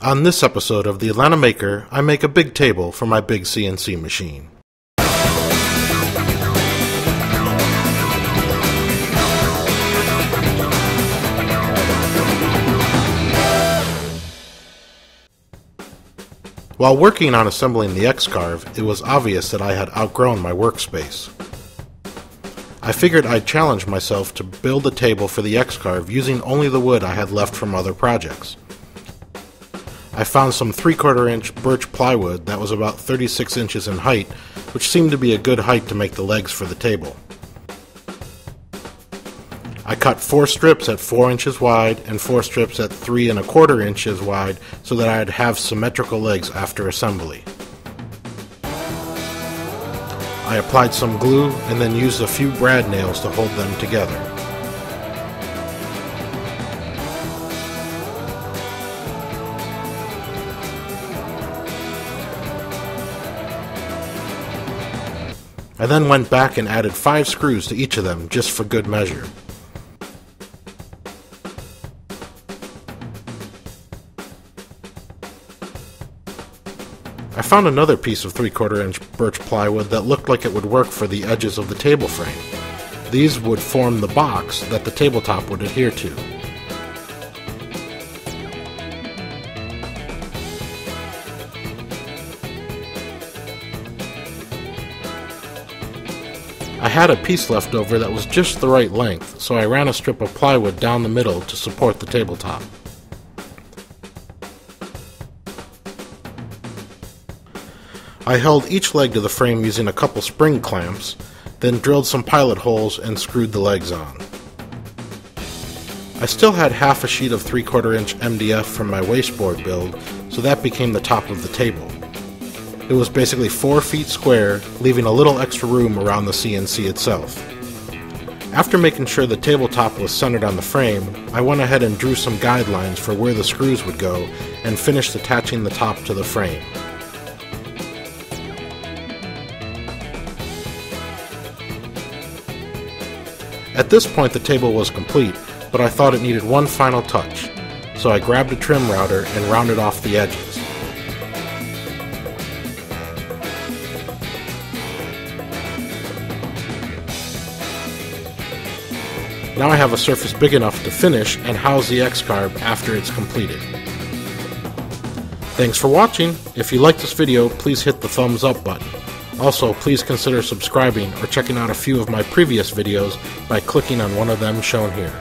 On this episode of The Atlanta Maker, I make a big table for my big CNC machine. While working on assembling the X-Carve, it was obvious that I had outgrown my workspace. I figured I'd challenge myself to build a table for the X-Carve using only the wood I had left from other projects. I found some 3/4 inch birch plywood that was about 36 inches in height, which seemed to be a good height to make the legs for the table. I cut 4 strips at 4 inches wide and 4 strips at 3 1/4 inches wide so that I'd have symmetrical legs after assembly. I applied some glue and then used a few brad nails to hold them together. I then went back and added 5 screws to each of them just for good measure. I found another piece of 3/4 inch birch plywood that looked like it would work for the edges of the table frame. These would form the box that the tabletop would adhere to. I had a piece left over that was just the right length, so I ran a strip of plywood down the middle to support the tabletop. I held each leg to the frame using a couple spring clamps, then drilled some pilot holes and screwed the legs on. I still had half a sheet of 3/4 inch MDF from my wasteboard build, so that became the top of the table. It was basically 4 feet square, leaving a little extra room around the CNC itself. After making sure the tabletop was centered on the frame, I went ahead and drew some guidelines for where the screws would go and finished attaching the top to the frame. At this point the table was complete, but I thought it needed one final touch, so I grabbed a trim router and rounded off the edges. Now I have a surface big enough to finish and house the X-Carve after it's completed. Thanks for watching. If you liked this video, please hit the thumbs up button. Also, please consider subscribing or checking out a few of my previous videos by clicking on one of them shown here.